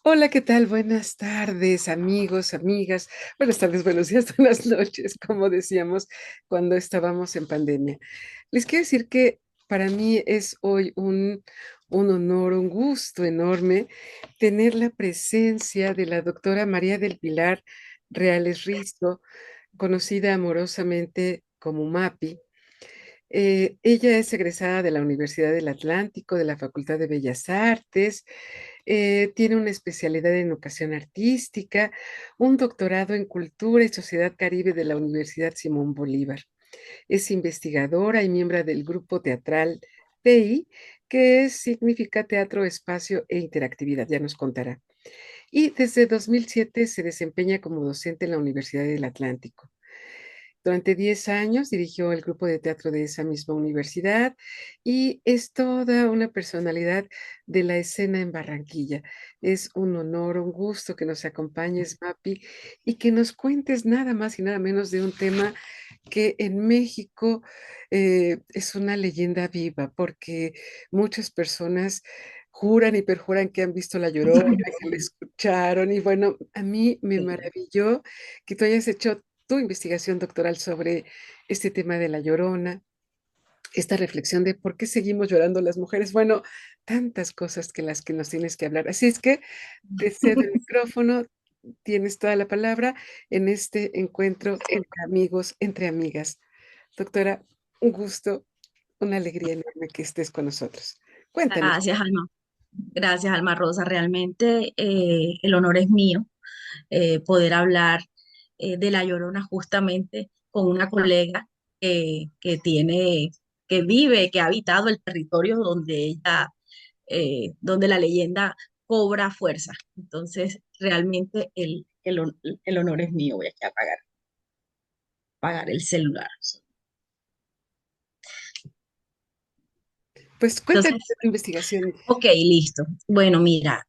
Hola, ¿qué tal? Buenas tardes, amigos, amigas. Buenas tardes, buenos días, buenas noches, como decíamos cuando estábamos en pandemia. Les quiero decir que para mí es hoy un honor, un gusto enorme tener la presencia de la doctora María del Pilar Reales Rizo, conocida amorosamente como MAPI. Ella es egresada de la Universidad del Atlántico, de la Facultad de Bellas Artes, tiene una especialidad en educación artística, un doctorado en cultura y sociedad caribe de la Universidad Simón Bolívar. Es investigadora y miembro del grupo teatral TI, que significa Teatro, Espacio e Interactividad, ya nos contará. Y desde 2007 se desempeña como docente en la Universidad del Atlántico. Durante 10 años dirigió el grupo de teatro de esa misma universidad y es toda una personalidad de la escena en Barranquilla. Es un honor, un gusto que nos acompañes, Mapi, y que nos cuentes nada más y nada menos de un tema que en México es una leyenda viva, porque muchas personas juran y perjuran que han visto La Llorona, que la Sí, escucharon, y bueno, a mí me sí. maravilló que tú hayas hecho tu investigación doctoral sobre este tema de la Llorona, esta reflexión de por qué seguimos llorando las mujeres. Bueno, tantas cosas que las que nos tienes que hablar. Así es que te cedo el micrófono, tienes toda la palabra en este encuentro entre amigos, entre amigas. Doctora, un gusto, una alegría enorme que estés con nosotros. Cuéntanos. Gracias, Alma. Gracias, Alma Rosa. Realmente el honor es mío poder hablar de La Llorona justamente con una colega que tiene, que vive, que ha habitado el territorio donde donde la leyenda cobra fuerza. Entonces, realmente el honor es mío. Voy aquí a apagar el celular. Pues cuéntanos de Entonces, tu investigación. ok, listo. Bueno, mira,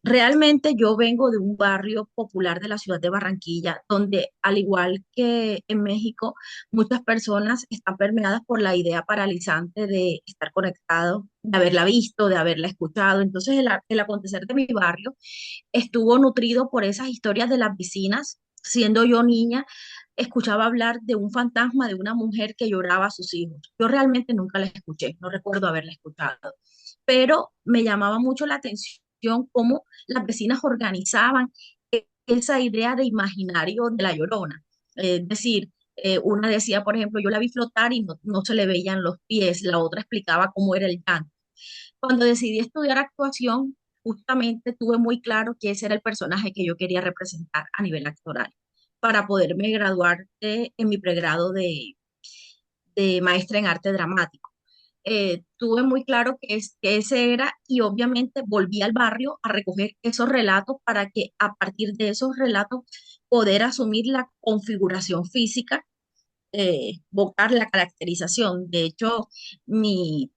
realmente yo vengo de un barrio popular de la ciudad de Barranquilla, donde al igual que en México, muchas personas están permeadas por la idea paralizante de estar conectado, de haberla visto, de haberla escuchado. Entonces el acontecer de mi barrio estuvo nutrido por esas historias de las vecinas. Siendo yo niña, escuchaba hablar de un fantasma de una mujer que lloraba a sus hijos. Yo realmente nunca la escuché, no recuerdo haberla escuchado, pero me llamaba mucho la atención cómo las vecinas organizaban esa idea de imaginario de la Llorona. Es decir, una decía, por ejemplo, yo la vi flotar y no se le veían los pies, la otra explicaba cómo era el llanto. Cuando decidí estudiar actuación, justamente tuve muy claro que ese era el personaje que yo quería representar a nivel actoral para poderme graduar en mi pregrado de maestra en arte dramático. Tuve muy claro que ese era y obviamente volví al barrio a recoger esos relatos para que a partir de esos relatos poder asumir la configuración física, vocar la caracterización. De hecho, mi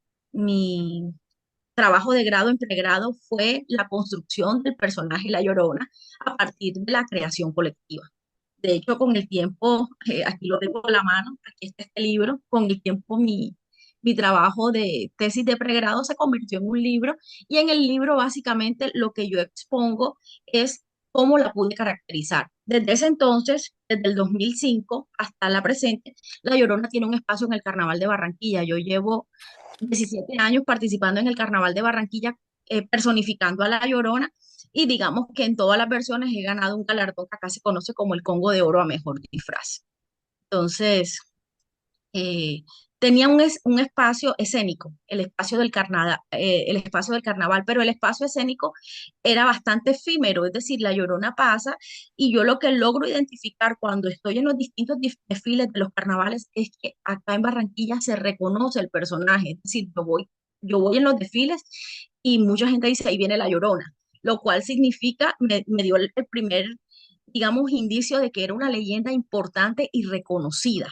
trabajo de grado en pregrado fue la construcción del personaje La Llorona a partir de la creación colectiva. De hecho, con el tiempo, aquí lo tengo a la mano, aquí está este libro, con el tiempo mi trabajo de tesis de pregrado se convirtió en un libro y en el libro básicamente lo que yo expongo es cómo la pude caracterizar. Desde ese entonces, desde el 2005 hasta la presente, La Llorona tiene un espacio en el Carnaval de Barranquilla. Yo llevo 17 años participando en el Carnaval de Barranquilla, personificando a La Llorona, y digamos que en todas las versiones he ganado un galardón que acá se conoce como el Congo de Oro a mejor disfraz. Entonces, eh, tenía un espacio escénico, el espacio del carnaval, pero el espacio escénico era bastante efímero, es decir, la Llorona pasa y yo lo que logro identificar cuando estoy en los distintos desfiles de los carnavales es que acá en Barranquilla se reconoce el personaje, es decir, yo voy en los desfiles y mucha gente dice, ahí viene la Llorona, lo cual significa, me dio el primer, digamos, indicio de que era una leyenda importante y reconocida.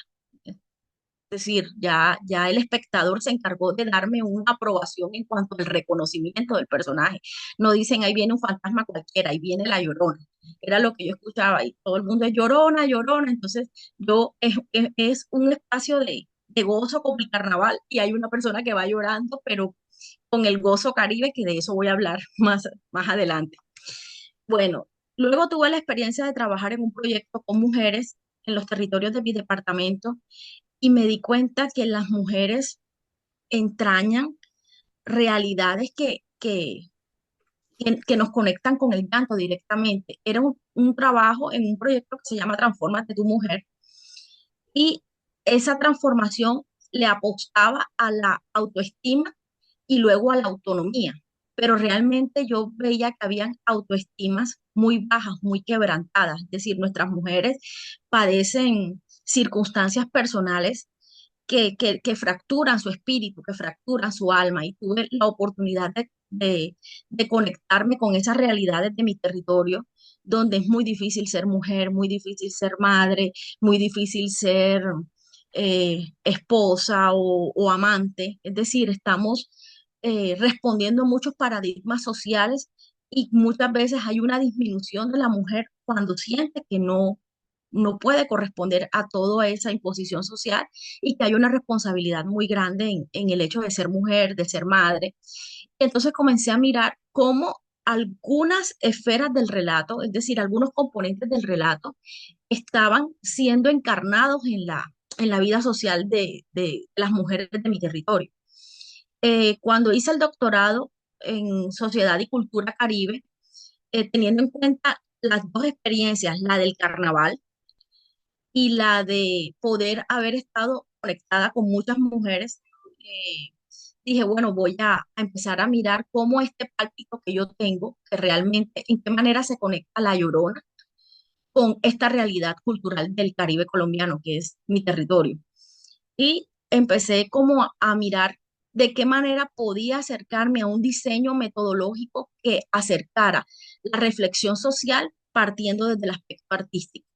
Es decir, ya el espectador se encargó de darme una aprobación en cuanto al reconocimiento del personaje. No dicen, ahí viene un fantasma cualquiera, ahí viene la Llorona. Era lo que yo escuchaba y todo el mundo es Llorona, Llorona. Entonces, es un espacio de gozo como el carnaval y hay una persona que va llorando, pero con el gozo Caribe, que de eso voy a hablar más adelante. Bueno, luego tuve la experiencia de trabajar en un proyecto con mujeres en los territorios de mi departamento y me di cuenta que las mujeres entrañan realidades que nos conectan con el llanto directamente. Era un trabajo en un proyecto que se llama Transfórmate tu mujer y esa transformación le apostaba a la autoestima y luego a la autonomía. Pero realmente yo veía que habían autoestimas muy bajas, muy quebrantadas. Es decir, nuestras mujeres padecen circunstancias personales que fracturan su espíritu, que fracturan su alma. Y tuve la oportunidad de conectarme con esas realidades de mi territorio, donde es muy difícil ser mujer, muy difícil ser madre, muy difícil ser esposa o amante. Es decir, estamos respondiendo a muchos paradigmas sociales y muchas veces hay una disminución de la mujer cuando siente que no puede corresponder a toda esa imposición social y que hay una responsabilidad muy grande en el hecho de ser mujer, de ser madre. Entonces comencé a mirar cómo algunas esferas del relato, es decir, algunos componentes del relato, estaban siendo encarnados en la vida social de las mujeres de mi territorio. Cuando hice el doctorado en Sociedad y Cultura Caribe, teniendo en cuenta las dos experiencias, la del carnaval y la de poder haber estado conectada con muchas mujeres, dije, bueno, voy a empezar a mirar cómo este pálpito que yo tengo, que realmente, en qué manera se conecta la Llorona con esta realidad cultural del Caribe colombiano, que es mi territorio. Y empecé como a mirar de qué manera podía acercarme a un diseño metodológico que acercara la reflexión social partiendo desde el aspecto artístico.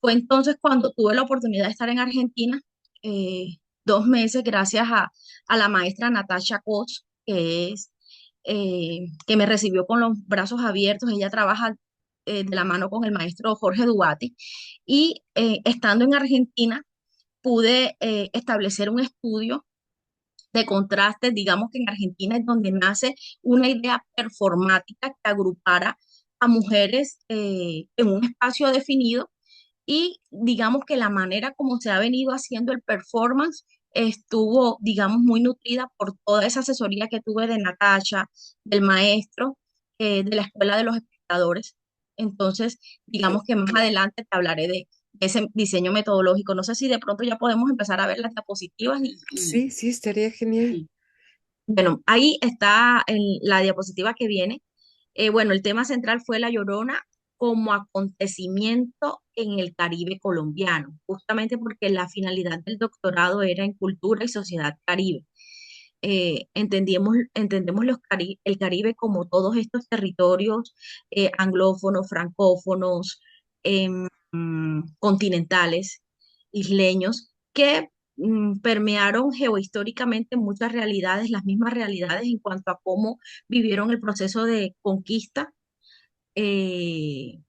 Fue entonces cuando tuve la oportunidad de estar en Argentina, 2 meses, gracias a la maestra Natasha Cox, que me recibió con los brazos abiertos. Ella trabaja de la mano con el maestro Jorge Duati. Y estando en Argentina, pude establecer un estudio de contrastes. Digamos que en Argentina es donde nace una idea performática que agrupara a mujeres en un espacio definido y digamos que la manera como se ha venido haciendo el performance estuvo, digamos, muy nutrida por toda esa asesoría que tuve de Natasha, del maestro, de la Escuela de los Espectadores. Entonces, digamos que más adelante te hablaré de ese diseño metodológico. No sé si de pronto ya podemos empezar a ver las diapositivas Sí, sí, estaría genial. y- bueno, ahí está la diapositiva que viene. Bueno, el tema central fue La Llorona como acontecimiento en el Caribe colombiano, justamente porque la finalidad del doctorado era en cultura y sociedad caribe. Entendemos el Caribe como todos estos territorios anglófonos, francófonos, continentales, isleños, que permearon geohistóricamente muchas realidades, las mismas realidades en cuanto a cómo vivieron el proceso de conquista eh,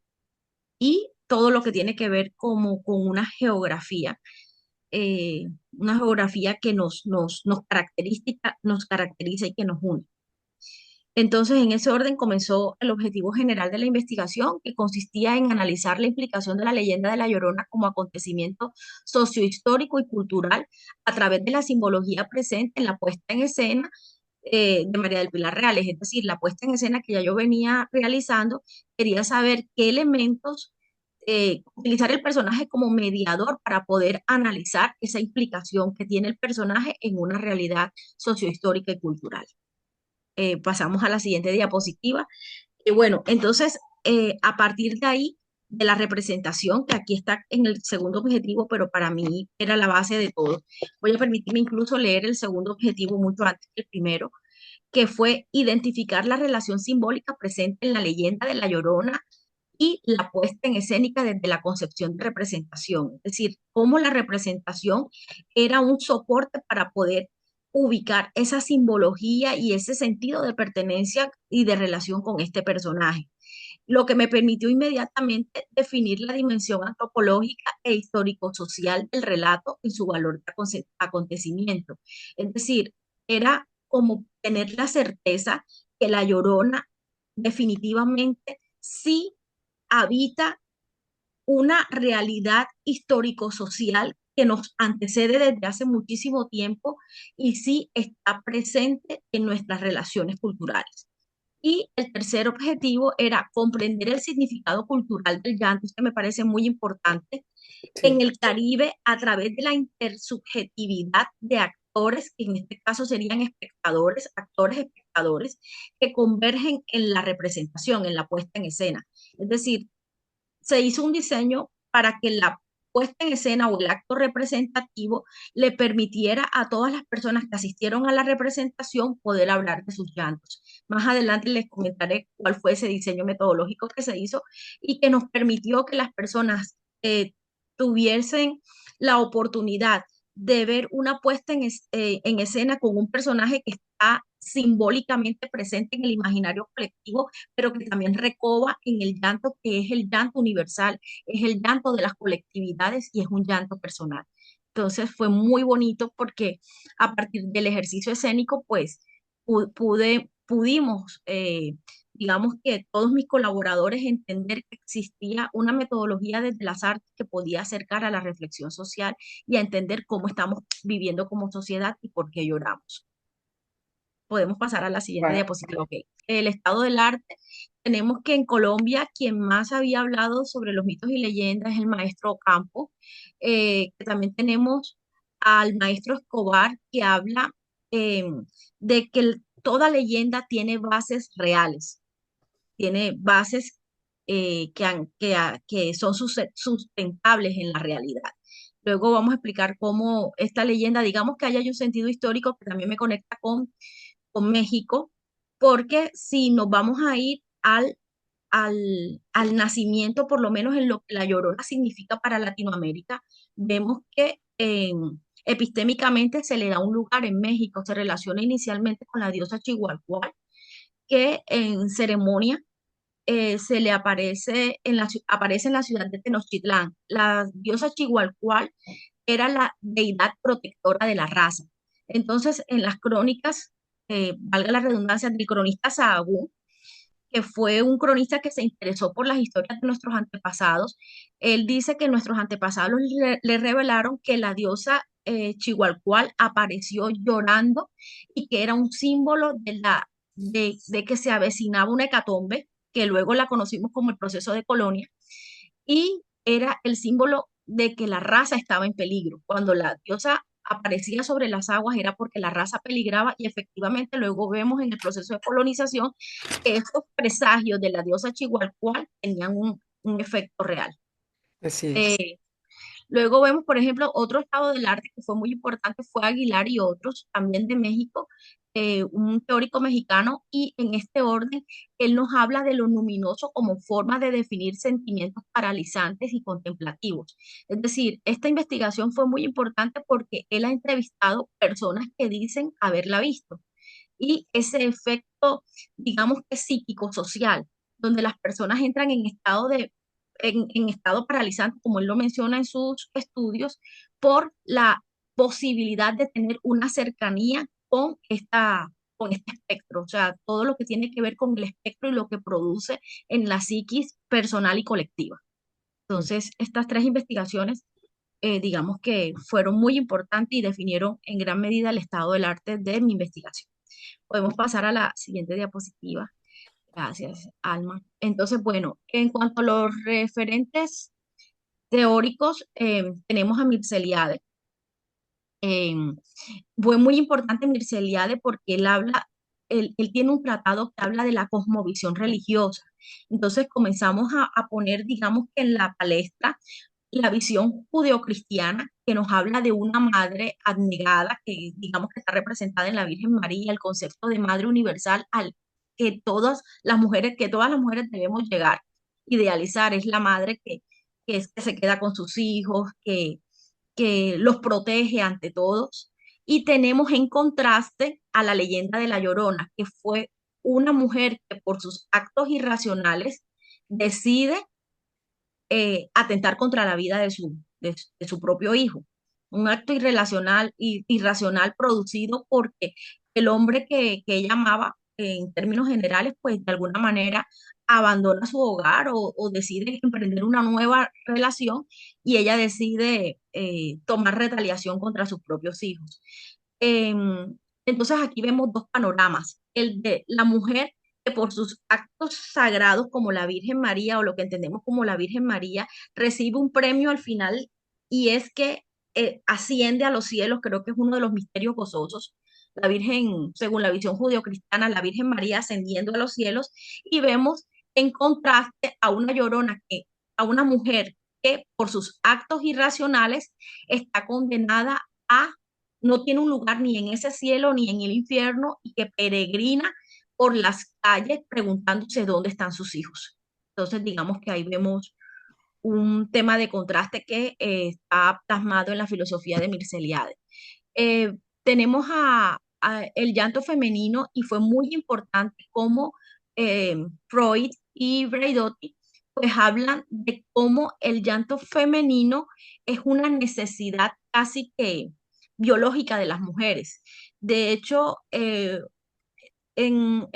y todo lo que tiene que ver como con una geografía que nos caracteriza y que nos une. Entonces, en ese orden comenzó el objetivo general de la investigación, que consistía en analizar la implicación de la leyenda de La Llorona como acontecimiento sociohistórico y cultural a través de la simbología presente en la puesta en escena de María del Pilar Reales. Es decir, la puesta en escena que ya yo venía realizando, quería saber qué elementos, utilizar el personaje como mediador para poder analizar esa implicación que tiene el personaje en una realidad sociohistórica y cultural. Pasamos a la siguiente diapositiva. Bueno, entonces, a partir de ahí, de la representación, que aquí está en el segundo objetivo, pero para mí era la base de todo, voy a permitirme incluso leer el segundo objetivo mucho antes que el primero, que fue identificar la relación simbólica presente en la leyenda de La Llorona y la puesta en escénica desde la concepción de representación, es decir, cómo la representación era un soporte para poder ubicar esa simbología y ese sentido de pertenencia y de relación con este personaje, lo que me permitió inmediatamente definir la dimensión antropológica e histórico-social del relato en su valor de acontecimiento. Es decir, era como tener la certeza que la Llorona definitivamente sí habita una realidad histórico-social que nos antecede desde hace muchísimo tiempo y sí está presente en nuestras relaciones culturales. Y el tercer objetivo era comprender el significado cultural del llanto, que me parece muy importante, en Sí, el Caribe a través de la intersubjetividad de actores, que en este caso serían espectadores, actores espectadores, que convergen en la representación, en la puesta en escena. Es decir, se hizo un diseño para que la puesta en escena o el acto representativo le permitiera a todas las personas que asistieron a la representación poder hablar de sus llantos. Más adelante les comentaré cuál fue ese diseño metodológico que se hizo y que nos permitió que las personas tuviesen la oportunidad de ver una puesta en escena con un personaje que está simbólicamente presente en el imaginario colectivo, pero que también recoba en el llanto, que es el llanto universal, es el llanto de las colectividades y es un llanto personal. Entonces fue muy bonito porque a partir del ejercicio escénico, pues pudimos, digamos que todos mis colaboradores entender que existía una metodología desde las artes que podía acercar a la reflexión social y a entender cómo estamos viviendo como sociedad y por qué lloramos. Podemos pasar a la siguiente wow. diapositiva. Ok. El estado del arte. Tenemos que en Colombia quien más había hablado sobre los mitos y leyendas es el maestro Ocampo. Que también tenemos al maestro Escobar que habla eh, de que toda leyenda tiene bases reales, tiene bases que son sustentables en la realidad. Luego vamos a explicar cómo esta leyenda, digamos que haya un sentido histórico que también me conecta con México, porque si nos vamos a ir al nacimiento, por lo menos en lo que la Llorona significa para Latinoamérica, vemos que epistémicamente se le da un lugar en México, se relaciona inicialmente con la diosa Chihuahua, que en ceremonia se le aparece en la ciudad de Tenochtitlán. La diosa Chihuahua era la deidad protectora de la raza. Entonces, en las crónicas, valga la redundancia, del cronista Sahagún, que fue un cronista que se interesó por las historias de nuestros antepasados, él dice que nuestros antepasados le revelaron que la diosa Chihuahua apareció llorando y que era un símbolo de que se avecinaba una hecatombe, que luego la conocimos como el proceso de colonia, y era el símbolo de que la raza estaba en peligro. Cuando la diosa aparecía sobre las aguas era porque la raza peligraba y efectivamente luego vemos en el proceso de colonización que estos presagios de la diosa Chihuahua tenían un efecto real. Así es. Eh, Luego vemos, por ejemplo, otro estado del arte que fue muy importante, fue Aguilar y otros, también de México, un teórico mexicano, y en este orden, él nos habla de lo luminoso como forma de definir sentimientos paralizantes y contemplativos. Es decir, esta investigación fue muy importante porque él ha entrevistado personas que dicen haberla visto. Y ese efecto, digamos que psíquico-social, donde las personas entran en estado paralizante, como él lo menciona en sus estudios, por la posibilidad de tener una cercanía con este espectro, o sea, todo lo que tiene que ver con el espectro y lo que produce en la psiquis personal y colectiva. Entonces, estas tres investigaciones, digamos que fueron muy importantes y definieron en gran medida el estado del arte de mi investigación. Podemos pasar a la siguiente diapositiva. Gracias, Alma. Entonces, bueno, en cuanto a los referentes teóricos, tenemos a Mirceliade. Eh, Fue muy importante Mirceliade porque él tiene un tratado que habla de la cosmovisión religiosa. Entonces comenzamos a poner, digamos que en la palestra, la visión judeocristiana que nos habla de una madre abnegada, que digamos que está representada en la Virgen María, el concepto de madre universal al que todas las mujeres debemos llegar, idealizar, es la madre que se queda con sus hijos, que los protege ante todos. Y tenemos en contraste a la leyenda de la Llorona, que fue una mujer que por sus actos irracionales decide atentar contra la vida de su propio hijo. Un acto irracional producido porque el hombre que ella amaba, en términos generales, pues de alguna manera abandona su hogar o decide emprender una nueva relación y ella decide tomar retaliación contra sus propios hijos. Entonces aquí vemos dos panoramas, el de la mujer que por sus actos sagrados como la Virgen María o lo que entendemos como la Virgen María recibe un premio al final y es que asciende a los cielos, creo que es uno de los misterios gozosos. La Virgen, según la visión judeocristiana, la Virgen María ascendiendo a los cielos y vemos en contraste a una llorona a una mujer que por sus actos irracionales está condenada a no tiene un lugar ni en ese cielo ni en el infierno y que peregrina por las calles preguntándose dónde están sus hijos. Entonces, digamos que ahí vemos un tema de contraste que está plasmado en la filosofía de Mirceliade. Tenemos el llanto femenino y fue muy importante cómo Freud y Braidotti pues hablan de cómo el llanto femenino es una necesidad casi que biológica de las mujeres. De hecho, en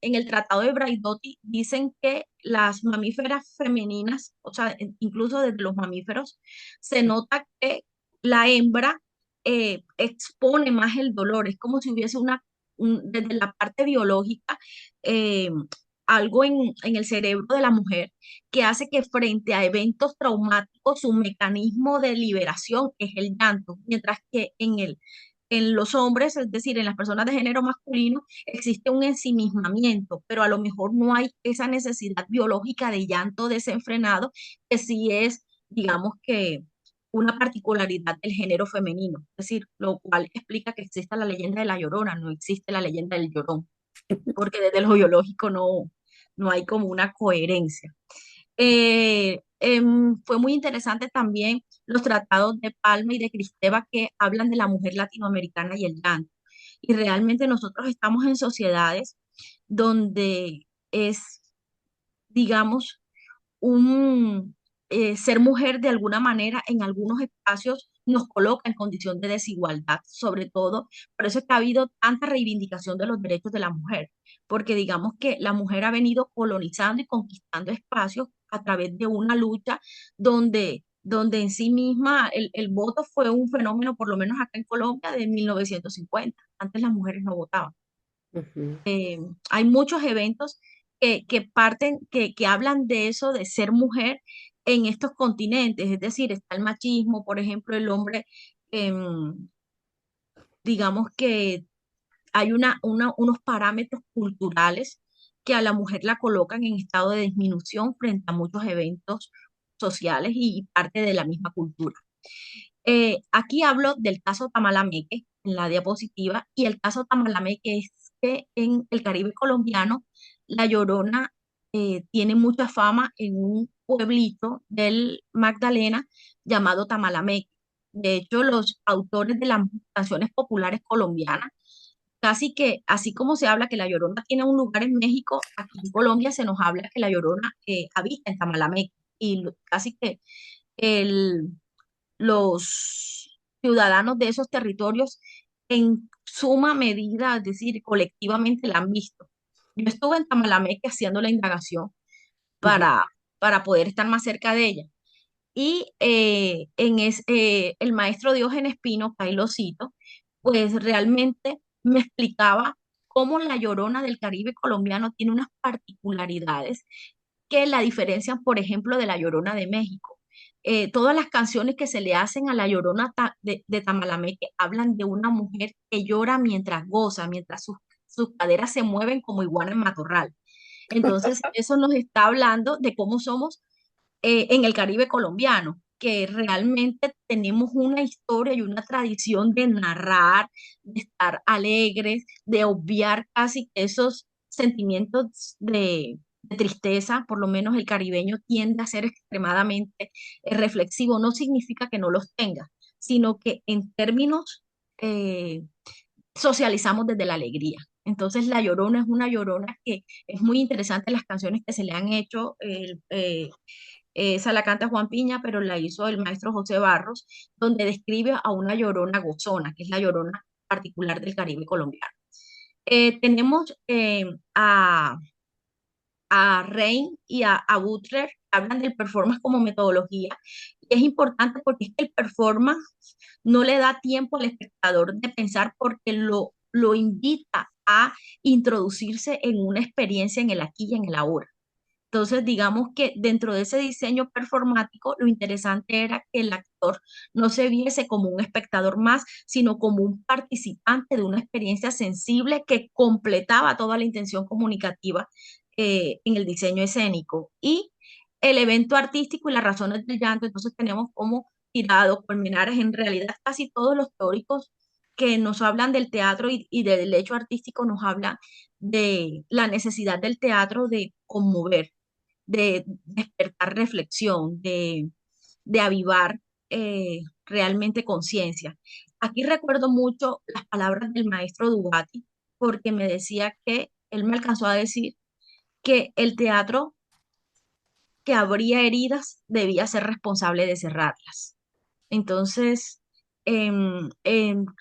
el tratado de Braidotti dicen que las mamíferas femeninas, o sea, incluso desde los mamíferos, se nota que la hembra expone más el dolor. Es como si hubiese desde la parte biológica, eh, algo en el cerebro de la mujer que hace que frente a eventos traumáticos su mecanismo de liberación es el llanto, mientras que en los hombres, es decir, en las personas de género masculino, existe un ensimismamiento, pero a lo mejor no hay esa necesidad biológica de llanto desenfrenado, que sí es, digamos que, una particularidad del género femenino. Es decir, lo cual explica que exista la leyenda de la Llorona, no existe la leyenda del Llorón, porque desde lo biológico no hay como una coherencia. Fue muy interesante también los tratados de Palma y de Cristeva que hablan de la mujer latinoamericana y el llanto. Y realmente nosotros estamos en sociedades donde es, digamos, un ser mujer de alguna manera en algunos espacios nos coloca en condición de desigualdad, sobre todo, por eso es que ha habido tanta reivindicación de los derechos de la mujer, porque digamos que la mujer ha venido colonizando y conquistando espacios a través de una lucha donde en sí misma el voto fue un fenómeno, por lo menos acá en Colombia, de 1950. Antes las mujeres no votaban. Ujú. Hay muchos eventos que parten, que hablan de eso, de ser mujer en estos continentes, es decir, está el machismo, por ejemplo, el hombre, em, digamos que hay unos parámetros culturales que a la mujer la colocan en estado de disminución frente a muchos eventos sociales y parte de la misma cultura. Aquí hablo del caso Tamalameque en la diapositiva y el caso Tamalameque es que en el Caribe colombiano la Llorona tiene mucha fama en un pueblito del Magdalena llamado Tamalameque. De hecho, los autores de las canciones populares colombianas, casi que así como se habla que la Llorona tiene un lugar en México, aquí en Colombia se nos habla que la Llorona habita en Tamalameque y casi que el los ciudadanos de esos territorios en suma medida, es decir, colectivamente la han visto. Yo estuve en Tamalameque haciendo la indagación Ujú. para, para poder estar más cerca de ella. Y el maestro Diógenes Pino, que ahí lo cito, pues realmente me explicaba cómo la Llorona del Caribe colombiano tiene unas particularidades que la diferencian, por ejemplo, de la Llorona de México. Todas las canciones que se le hacen a la Llorona de Tamalameque hablan de una mujer que llora mientras goza, mientras sus caderas se mueven como iguana en matorral. Entonces, eso nos está hablando de cómo somos en el Caribe colombiano, que realmente tenemos una historia y una tradición de narrar, de estar alegres, de obviar casi esos sentimientos de tristeza, por lo menos el caribeño tiende a ser extremadamente reflexivo. No significa que no los tenga, sino que en términos eh, socializamos desde la alegría. Entonces, La Llorona es una llorona que es muy interesante las canciones que se le han hecho. Esa la canta Juan Piña, pero la hizo el maestro José Barros, donde describe a una llorona gozona, que es la llorona particular del Caribe colombiano. Tenemos a Rein y a Butler, hablan del performance como metodología. Y es importante porque es que el performance no le da tiempo al espectador de pensar porque lo invita a introducirse en una experiencia en el aquí y en el ahora. Entonces, digamos que dentro de ese diseño performático, lo interesante era que el actor no se viese como un espectador más, sino como un participante de una experiencia sensible que completaba toda la intención comunicativa en el diseño escénico. Y el evento artístico y las razones del llanto, entonces tenemos como tirado, culminares, en realidad casi todos los teóricos que nos hablan del teatro y del hecho artístico nos hablan de la necesidad del teatro de conmover, de despertar reflexión, de avivar realmente conciencia. Aquí recuerdo mucho las palabras del maestro Dugatti, porque me decía que él me alcanzó a decir que el teatro que abría heridas debía ser responsable de cerrarlas. Entonces,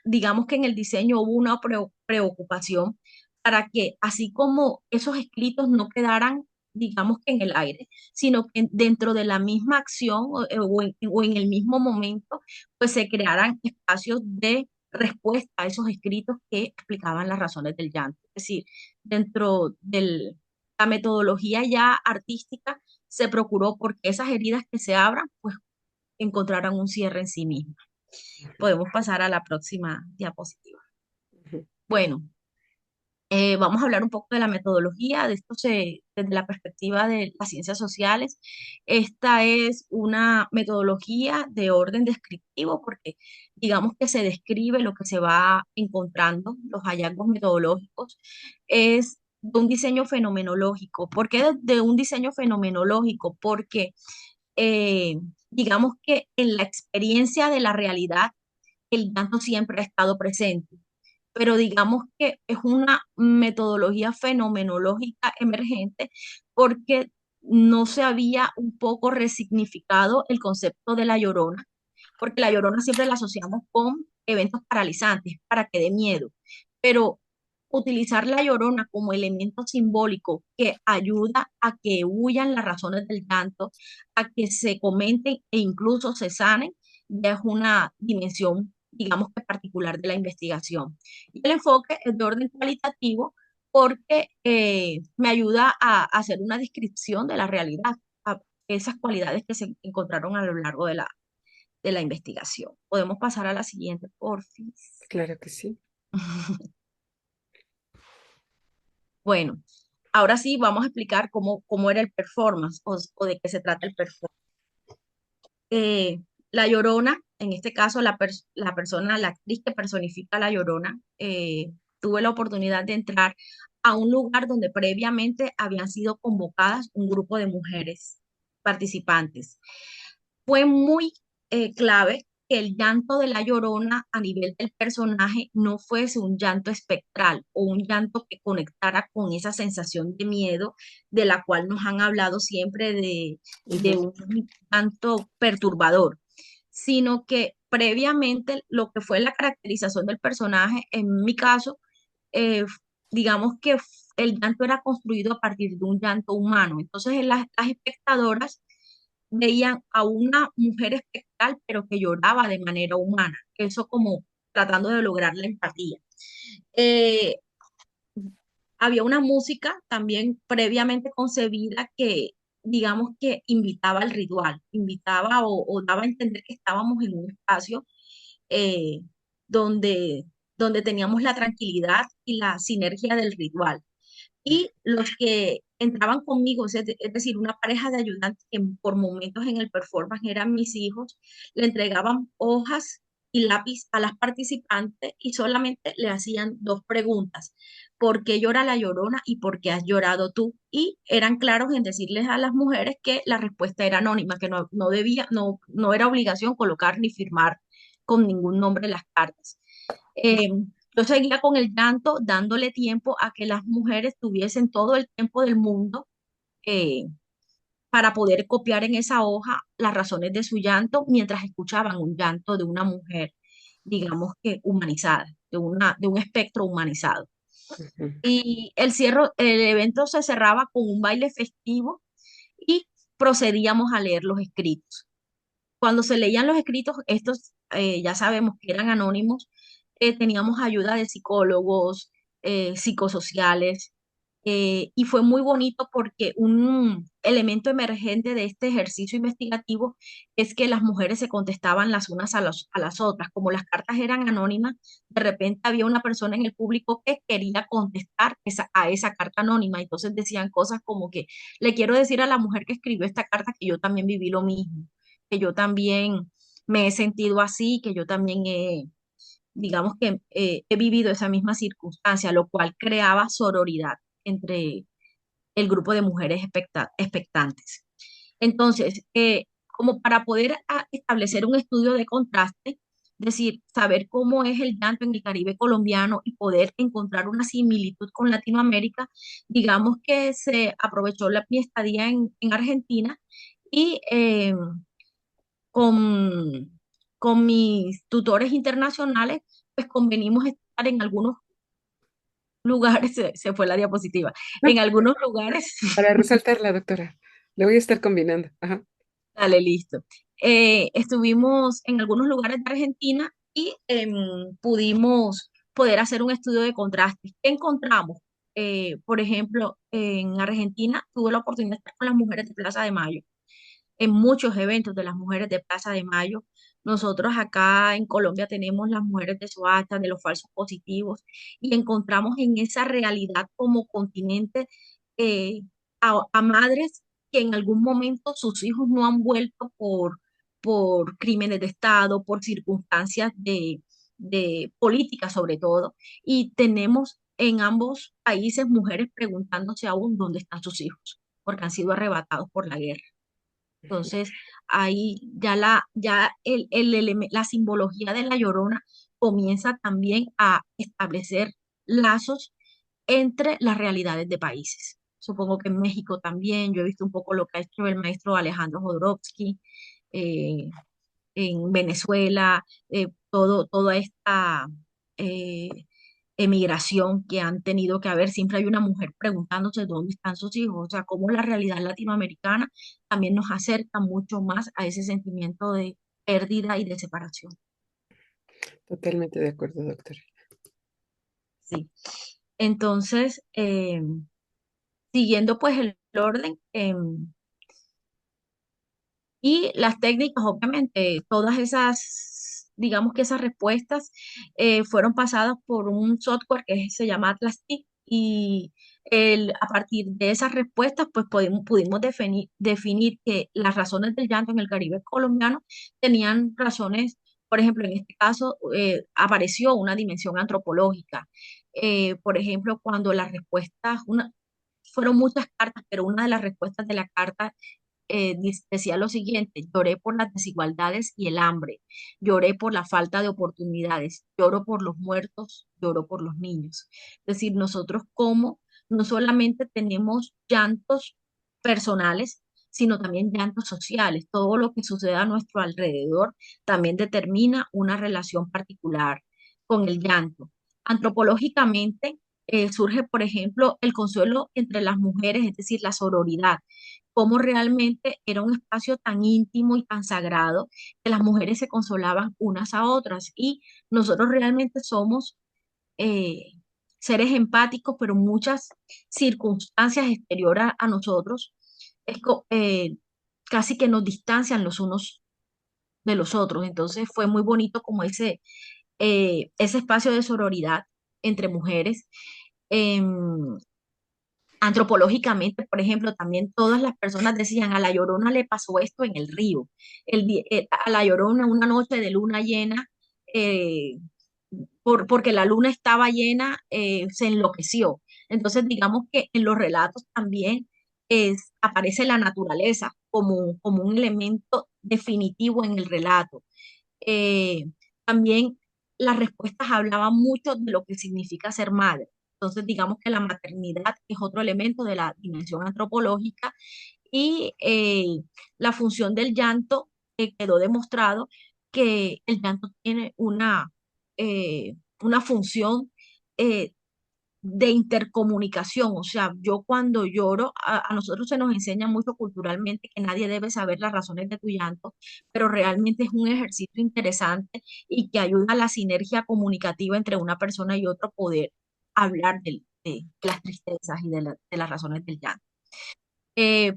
digamos que en el diseño hubo una preocupación para que así como esos escritos no quedaran, digamos que en el aire, sino que dentro de la misma acción o en el mismo momento, pues se crearan espacios de respuesta a esos escritos que explicaban las razones del llanto. Es decir, dentro de la metodología ya artística se procuró porque esas heridas que se abran, pues encontraran un cierre en sí mismas. Podemos pasar a la próxima diapositiva. Ujú. Bueno, vamos a hablar un poco de la metodología, de esto desde la perspectiva de las ciencias sociales. Esta es una metodología de orden descriptivo porque digamos que se describe lo que se va encontrando, los hallazgos metodológicos. Es de un diseño fenomenológico. ¿Por qué de un diseño fenomenológico? Porque digamos que en la experiencia de la realidad, el llanto siempre ha estado presente, pero digamos que es una metodología fenomenológica emergente porque no se había un poco resignificado el concepto de la llorona, porque la llorona siempre la asociamos con eventos paralizantes para que dé miedo, pero utilizar la llorona como elemento simbólico que ayuda a que huyan las razones del llanto, a que se comenten e incluso se sanen, ya es una dimensión, digamos que particular de la investigación. Y el enfoque es de orden cualitativo porque me ayuda a hacer una descripción de la realidad, a esas cualidades que se encontraron a lo largo de la investigación. Podemos pasar a la siguiente, porfis. Claro que sí. Bueno, ahora sí vamos a explicar cómo era el performance o de qué se trata el performance. La Llorona, en este caso la persona, la actriz que personifica a la Llorona, tuve la oportunidad de entrar a un lugar donde previamente habían sido convocadas un grupo de mujeres participantes. Fue muy clave que el llanto de la Llorona a nivel del personaje no fuese un llanto espectral o un llanto que conectara con esa sensación de miedo de la cual nos han hablado siempre de Ujú. un llanto perturbador, sino que previamente lo que fue la caracterización del personaje, en mi caso, eh, digamos que el llanto era construido a partir de un llanto humano. Entonces las espectadoras veían a una mujer espectral, pero que lloraba de manera humana, eso como tratando de lograr la empatía. Eh, Había una música también previamente concebida que, digamos que invitaba al ritual, invitaba o daba a entender que estábamos en un espacio eh, donde, donde teníamos la tranquilidad y la sinergia del ritual. Y los que entraban conmigo, es decir, una pareja de ayudantes que por momentos en el performance eran mis hijos, le entregaban hojas y lápiz a las participantes y solamente le hacían dos preguntas: ¿por qué llora la llorona y por qué has llorado tú? Y eran claros en decirles a las mujeres que la respuesta era anónima, que no debía, no era obligación colocar ni firmar con ningún nombre las cartas. Eh, yo seguía con el llanto, dándole tiempo a que las mujeres tuviesen todo el tiempo del mundo eh, para poder copiar en esa hoja las razones de su llanto mientras escuchaban un llanto de una mujer. digamos que humanizada, de un espectro humanizado. ujú. Y el evento se cerraba con un baile festivo y procedíamos a leer los escritos. Cuando se leían los escritos, estos ya sabemos que eran anónimos, teníamos ayuda de psicólogos, psicosociales, y fue muy bonito porque un elemento emergente de este ejercicio investigativo es que las mujeres se contestaban las unas a las otras. Como las cartas eran anónimas, de repente había una persona en el público que quería contestar a esa carta anónima. Entonces decían cosas como que le quiero decir a la mujer que escribió esta carta que yo también viví lo mismo, que yo también me he sentido así, que yo también digamos que he vivido esa misma circunstancia, lo cual creaba sororidad entre el grupo de mujeres expectantes. Entonces, como para poder establecer un estudio de contraste, es decir, saber cómo es el llanto en el Caribe colombiano y poder encontrar una similitud con Latinoamérica, digamos que se aprovechó mi estadía en Argentina y con, con mis tutores internacionales, pues convenimos estar en algunos lugares, se fue la diapositiva, No, en algunos lugares. para resaltar la doctora, le voy a estar combinando. Ajá. Dale, listo. Estuvimos en algunos lugares de Argentina y pudimos poder hacer un estudio de contrastes. ¿Qué encontramos? Por ejemplo, en Argentina tuve la oportunidad de estar con las mujeres de Plaza de Mayo, en muchos eventos de las mujeres de Plaza de Mayo. Nosotros acá en Colombia tenemos las mujeres de Soacha, de los falsos positivos, y encontramos en esa realidad como continente eh, a madres que en algún momento sus hijos no han vuelto por crímenes de Estado, por circunstancias de política sobre todo, y tenemos en ambos países mujeres preguntándose aún dónde están sus hijos, porque han sido arrebatados por la guerra. Entonces, ahí ya la simbología de la Llorona comienza también a establecer lazos entre las realidades de países. Supongo que en México también, yo he visto un poco lo que ha hecho el maestro Alejandro Jodorowsky, eh, en Venezuela, toda esta eh, emigración que han tenido que haber. Siempre hay una mujer preguntándose dónde están sus hijos, o sea, cómo la realidad latinoamericana también nos acerca mucho más a ese sentimiento de pérdida y de separación. Totalmente de acuerdo, doctora. Sí. Entonces, siguiendo pues el orden, y las técnicas, obviamente, todas esas, digamos que esas respuestas fueron pasadas por un software que se llama Atlas TIC, y a partir de esas respuestas, pues pudimos definir que las razones del llanto en el Caribe colombiano tenían razones. Por ejemplo, en este caso apareció una dimensión antropológica. Por ejemplo, cuando las respuestas, fueron muchas cartas, pero una de las respuestas de la carta decía lo siguiente: lloré por las desigualdades y el hambre, lloré por la falta de oportunidades, lloro por los muertos, lloro por los niños. Es decir, nosotros como no solamente tenemos llantos personales, sino también llantos sociales. Todo lo que sucede a nuestro alrededor también determina una relación particular con el llanto. Antropológicamente, surge, por ejemplo, el consuelo entre las mujeres, es decir, la sororidad, cómo realmente era un espacio tan íntimo y tan sagrado que las mujeres se consolaban unas a otras, y nosotros realmente somos eh, seres empáticos, pero muchas circunstancias exteriores a nosotros es casi que nos distancian los unos de los otros. Entonces fue muy bonito como ese espacio de sororidad entre mujeres. Em, Antropológicamente, por ejemplo, también todas las personas decían, a la Llorona le pasó esto en el río. A la Llorona una noche de luna llena, eh, porque la luna estaba llena, se enloqueció. Entonces, digamos que en los relatos también aparece la naturaleza como un elemento definitivo en el relato. eh, También las respuestas hablaban mucho de lo que significa ser madre. Entonces, digamos que la maternidad es otro elemento de la dimensión antropológica, y la función del llanto quedó demostrado que el llanto tiene una función eh, de intercomunicación. O sea, yo cuando lloro, a nosotros se nos enseña mucho culturalmente que nadie debe saber las razones de tu llanto, pero realmente es un ejercicio interesante y que ayuda a la sinergia comunicativa entre una persona y otro, poder hablar de las tristezas y de las razones del llanto.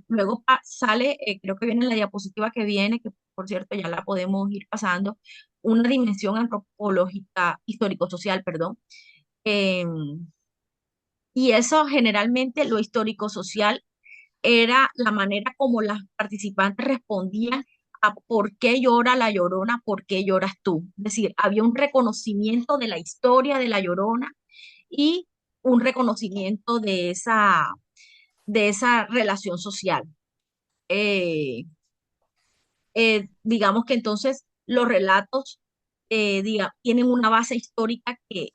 Luego sale, creo que viene la diapositiva que viene, que por cierto ya la podemos ir pasando, una dimensión antropológica, histórico-social, perdón. em, y eso generalmente, lo histórico-social, era la manera como las participantes respondían a por qué llora la Llorona, por qué lloras tú. Es decir, había un reconocimiento de la historia de la Llorona y un reconocimiento de esa relación social. Eh, digamos que entonces los relatos tienen una base histórica que,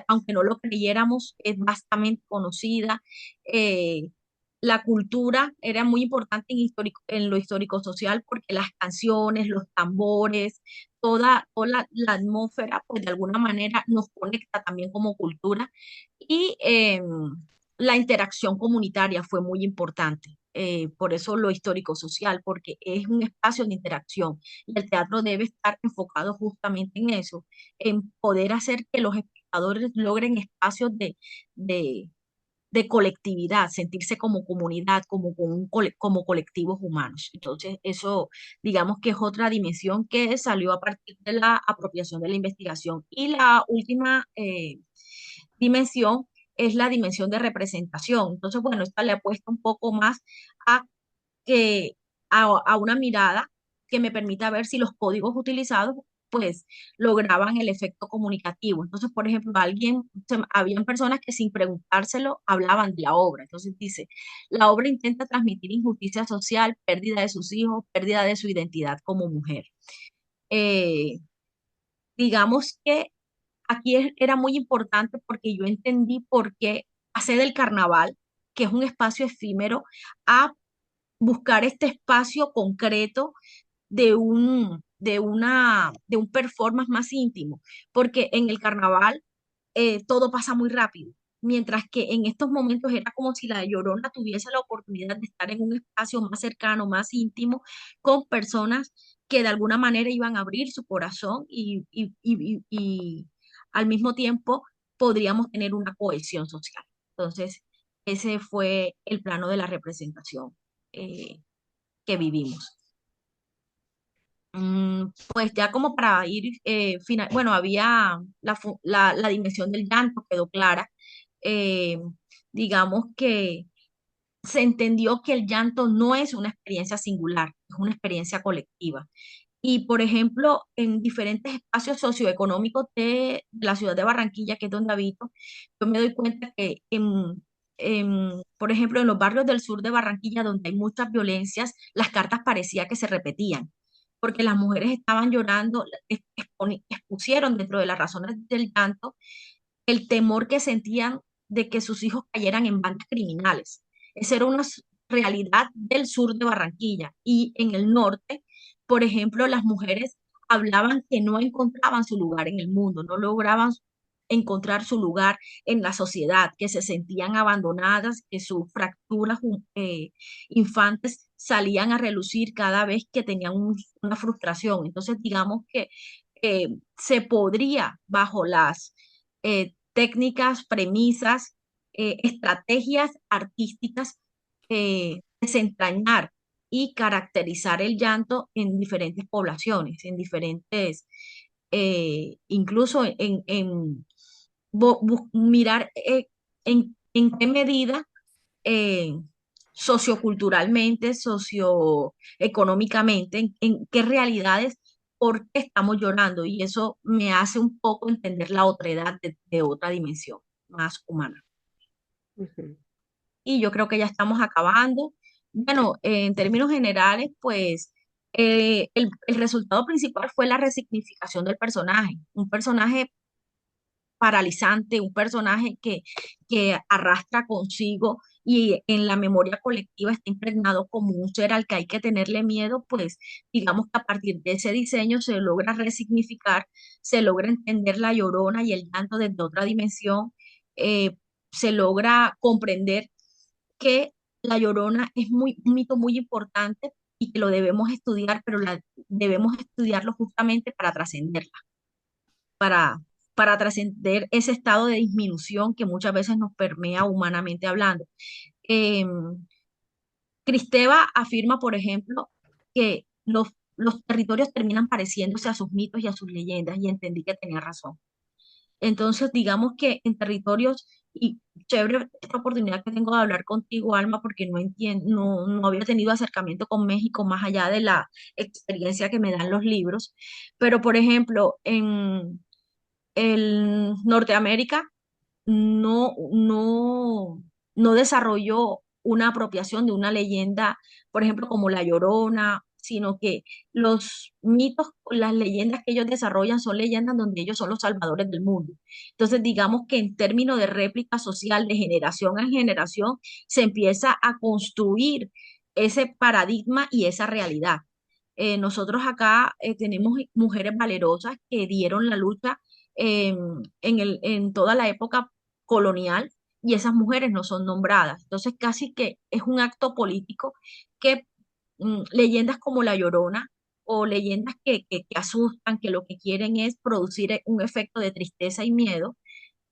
aunque no lo creyéramos, es bastante conocida. Eh, la cultura era muy importante en lo histórico-social, porque las canciones, los tambores, toda la atmósfera, pues de alguna manera nos conecta también como cultura. Y la interacción comunitaria fue muy importante. Por eso lo histórico-social, porque es un espacio de interacción y el teatro debe estar enfocado justamente en eso, en poder hacer que los espectadores logren espacios de, de colectividad, sentirse como comunidad, como colectivos humanos. Entonces, eso, digamos que es otra dimensión que salió a partir de la apropiación de la investigación. Y la última dimensión es la dimensión de representación. Entonces, bueno, esta le apuesta un poco más a que a una mirada que me permita ver si los códigos utilizados pues lograban el efecto comunicativo. Entonces, por ejemplo, habían personas que sin preguntárselo hablaban de la obra. Entonces dice, la obra intenta transmitir injusticia social, pérdida de sus hijos, pérdida de su identidad como mujer. Eh, digamos que aquí era muy importante, porque yo entendí por qué hacer del carnaval, que es un espacio efímero, a buscar este espacio concreto de un performance más íntimo, porque en el carnaval todo pasa muy rápido, mientras que en estos momentos era como si la Llorona tuviese la oportunidad de estar en un espacio más cercano, más íntimo, con personas que de alguna manera iban a abrir su corazón y al mismo tiempo podríamos tener una cohesión social. Entonces, ese fue el plano de la representación que vivimos. Pues ya como para ir, bueno, había la dimensión del llanto, quedó clara. Eh, digamos que se entendió que el llanto no es una experiencia singular, es una experiencia colectiva. Y, por ejemplo, en diferentes espacios socioeconómicos de la ciudad de Barranquilla, que es donde habito, yo me doy cuenta que por ejemplo, en los barrios del sur de Barranquilla, donde hay muchas violencias, las cartas parecía que se repetían, porque las mujeres estaban llorando, expusieron dentro de las razones del llanto el temor que sentían de que sus hijos cayeran en bandas criminales. Esa era una realidad del sur de Barranquilla. Y en el norte, por ejemplo, las mujeres hablaban que no encontraban su lugar en el mundo, no lograban encontrar su lugar en la sociedad, que se sentían abandonadas, que sus fracturas infantes salían a relucir cada vez que tenían una frustración. Entonces, digamos que se podría, bajo las técnicas, premisas, estrategias artísticas, desentrañar y caracterizar el llanto en diferentes poblaciones, en diferentes, incluso mirar en qué medida eh, socioculturalmente, socioeconómicamente, en qué realidades, por qué estamos llorando. Y eso me hace un poco entender la otredad de otra dimensión más humana. Ujú. Y yo creo que ya estamos acabando. Bueno, en términos generales, pues el resultado principal fue la resignificación del personaje. Un personaje paralizante, un personaje que arrastra consigo y en la memoria colectiva está impregnado como un ser al que hay que tenerle miedo, pues digamos que a partir de ese diseño se logra resignificar, se logra entender la llorona y el llanto desde otra dimensión, se logra comprender que la llorona es un mito muy importante y que lo debemos estudiar, pero debemos estudiarlo justamente para trascenderla, para, para trascender ese estado de disminución que muchas veces nos permea humanamente hablando. Eh, Cristeva afirma, por ejemplo, que los territorios terminan pareciéndose a sus mitos y a sus leyendas, y entendí que tenía razón. Entonces, digamos que en territorios, y chévere esta oportunidad que tengo de hablar contigo, Alma, porque no entiendo, no había tenido acercamiento con México más allá de la experiencia que me dan los libros, pero por ejemplo, en el Norteamérica no, no desarrolló una apropiación de una leyenda, por ejemplo, como La Llorona, sino que los mitos, las leyendas que ellos desarrollan son leyendas donde ellos son los salvadores del mundo. Entonces, digamos que en términos de réplica social de generación en generación, se empieza a construir ese paradigma y esa realidad. Nosotros acá tenemos mujeres valerosas que dieron la lucha en toda la época colonial y esas mujeres no son nombradas. Entonces, casi que es un acto político que leyendas como La Llorona o leyendas que asustan, que lo que quieren es producir un efecto de tristeza y miedo,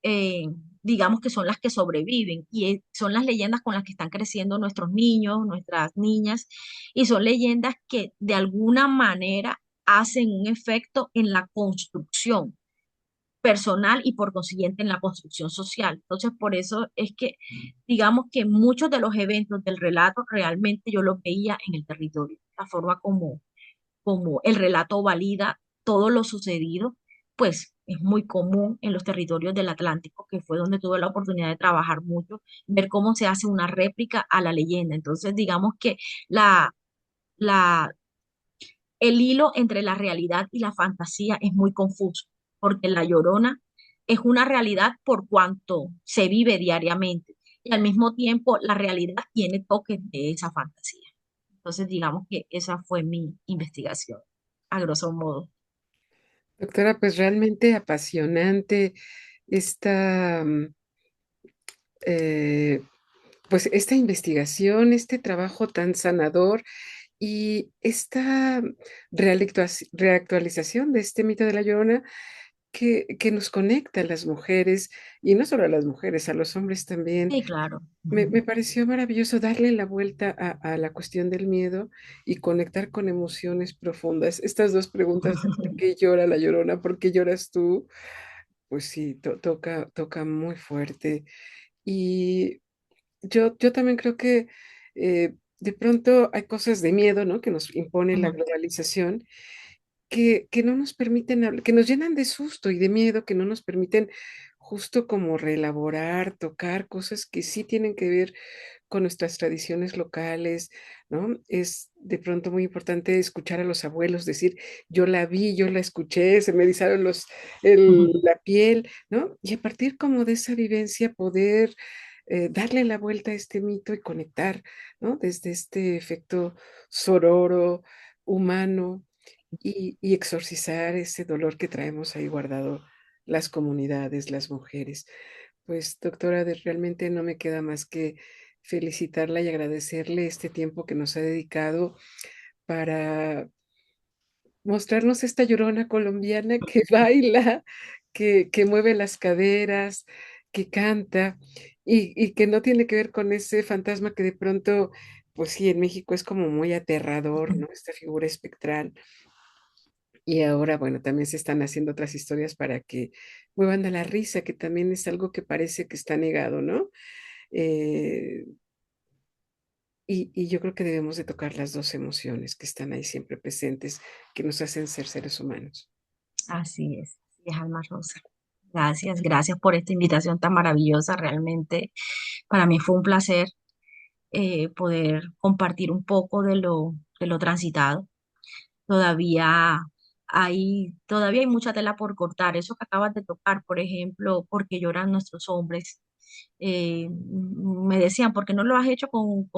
eh, digamos que son las que sobreviven y son las leyendas con las que están creciendo nuestros niños, nuestras niñas, y son leyendas que de alguna manera hacen un efecto en la construcción personal y por consiguiente en la construcción social. Entonces, por eso es que, digamos que muchos de los eventos del relato realmente yo los veía en el territorio, la forma como el relato valida todo lo sucedido, pues es muy común en los territorios del Atlántico, que fue donde tuve la oportunidad de trabajar mucho, ver cómo se hace una réplica a la leyenda. Entonces, digamos que la, la, el hilo entre la realidad y la fantasía es muy confuso, porque La Llorona es una realidad por cuanto se vive diariamente y al mismo tiempo la realidad tiene toques de esa fantasía. Entonces, digamos que esa fue mi investigación, a grosso modo. Doctora, pues realmente apasionante esta, eh, pues esta investigación, este trabajo tan sanador y esta reactualización de este mito de la Llorona que nos conecta a las mujeres, y no solo a las mujeres, a los hombres también. Sí, claro. Me pareció maravilloso darle la vuelta a la cuestión del miedo y conectar con emociones profundas. Estas dos preguntas de por qué llora la Llorona, por qué lloras tú, pues sí, toca muy fuerte. Y yo también creo que de pronto hay cosas de miedo, ¿no? Que nos impone la globalización, que no nos permiten hablar, que nos llenan de susto y de miedo, que no nos permiten justo como reelaborar, tocar cosas que sí tienen que ver con nuestras tradiciones locales, ¿no? Es de pronto muy importante escuchar a los abuelos decir: "Yo la vi, yo la escuché, se me erizaron la piel", ¿no? Y a partir como de esa vivencia poder, darle la vuelta a este mito y conectar, ¿no? Desde este efecto sororo, humano, y exorcizar ese dolor que traemos ahí guardado las comunidades, las mujeres. Pues, doctora, realmente no me queda más que felicitarla y agradecerle este tiempo que nos ha dedicado para mostrarnos esta llorona colombiana que baila, que mueve las caderas, que canta, y que no tiene que ver con ese fantasma que de pronto, pues sí, en México es como muy aterrador, ¿no? Esta figura espectral. Y ahora, bueno, también se están haciendo otras historias para que muevan a la risa, que también es algo que parece que está negado, ¿no? Eh, y yo creo que debemos de tocar las 2 emociones que están ahí siempre presentes, que nos hacen ser seres humanos. Así es, Alma Rosa. Gracias, gracias por esta invitación tan maravillosa. Realmente para mí fue un placer poder compartir un poco de lo transitado. Todavía todavía hay mucha tela por cortar. Eso que acabas de tocar, por ejemplo, porque lloran nuestros hombres. Me decían, ¿por qué no lo has hecho con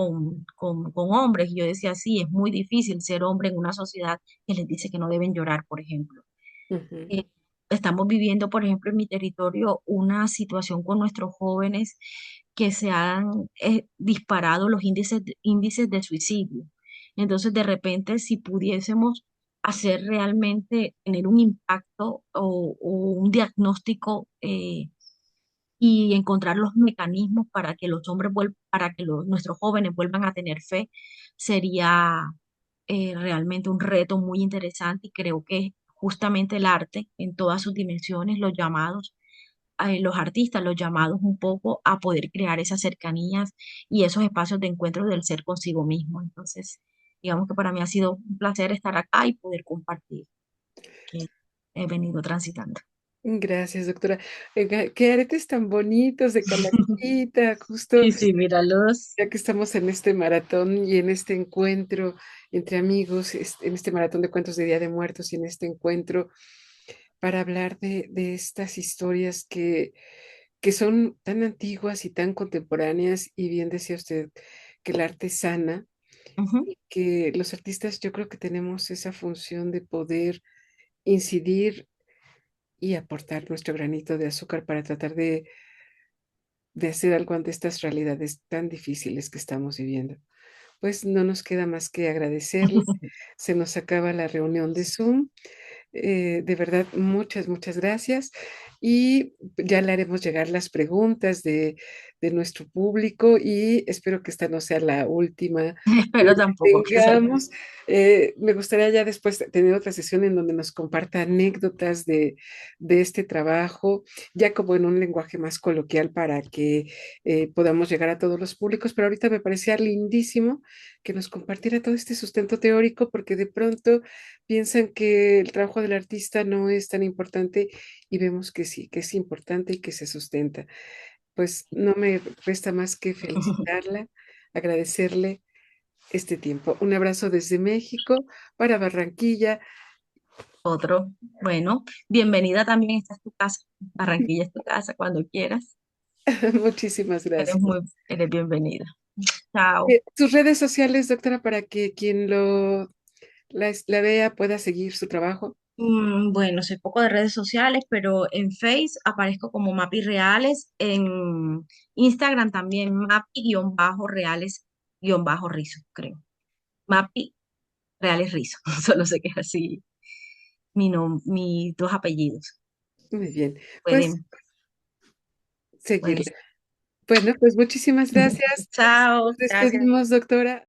hombres? Y yo decía, sí, es muy difícil ser hombre en una sociedad que les dice que no deben llorar, por ejemplo. Ujú, Eh, Estamos viviendo, por ejemplo, en mi territorio, una situación con nuestros jóvenes que se han disparado los índices de suicidio. Entonces, de repente, si pudiésemos hacer realmente, tener un impacto o un diagnóstico y encontrar los mecanismos para que los hombres para que nuestros jóvenes vuelvan a tener fe, sería realmente un reto muy interesante y creo que justamente el arte en todas sus dimensiones, los artistas, los llamados un poco a poder crear esas cercanías y esos espacios de encuentro del ser consigo mismo. Entonces, digamos que para mí ha sido un placer estar acá y poder compartir que he venido transitando. gracias, doctora. Oiga, qué aretes tan bonitos de calaquita, justo Sí, sí, míralos. ya que estamos en este maratón y en este encuentro entre amigos, en este maratón de cuentos de Día de Muertos y en este encuentro para hablar de estas historias que son tan antiguas y tan contemporáneas, y bien decía usted que el arte sana, Ujú. y que los artistas yo creo que tenemos esa función de poder incidir y aportar nuestro granito de azúcar para tratar de hacer algo ante estas realidades tan difíciles que estamos viviendo. Pues no nos queda más que agradecerle. Se nos acaba la reunión de Zoom. De verdad, muchas, muchas gracias. Y ya le haremos llegar las preguntas de nuestro público y espero que esta no sea la última Espero tampoco que sea. tengamos. Me gustaría ya después tener otra sesión en donde nos comparta anécdotas de este trabajo, ya como en un lenguaje más coloquial para que podamos llegar a todos los públicos, pero ahorita me parecía lindísimo que nos compartiera todo este sustento teórico, porque de pronto piensan que el trabajo del artista no es tan importante y vemos que sí, que es importante y que se sustenta. Pues no me resta más que felicitarla, agradecerle este tiempo. Un abrazo desde México para Barranquilla. Otro, bueno, bienvenida también, esta es tu casa. Barranquilla es tu casa cuando quieras. Muchísimas gracias. Eres bienvenida. Chao. Sus redes sociales, doctora, para que quien la vea pueda seguir su trabajo. Bueno, soy poco de redes sociales, pero en Face aparezco como Mapi Reales, en Instagram también Mapi-Reales-Rizo, creo. Mapi Reales Rizo, solo sé que es así mis dos apellidos. Muy bien, pues Pueden, pueden. seguirle. Bueno, pues muchísimas gracias. Chao, Nos gracias. despedimos, doctora.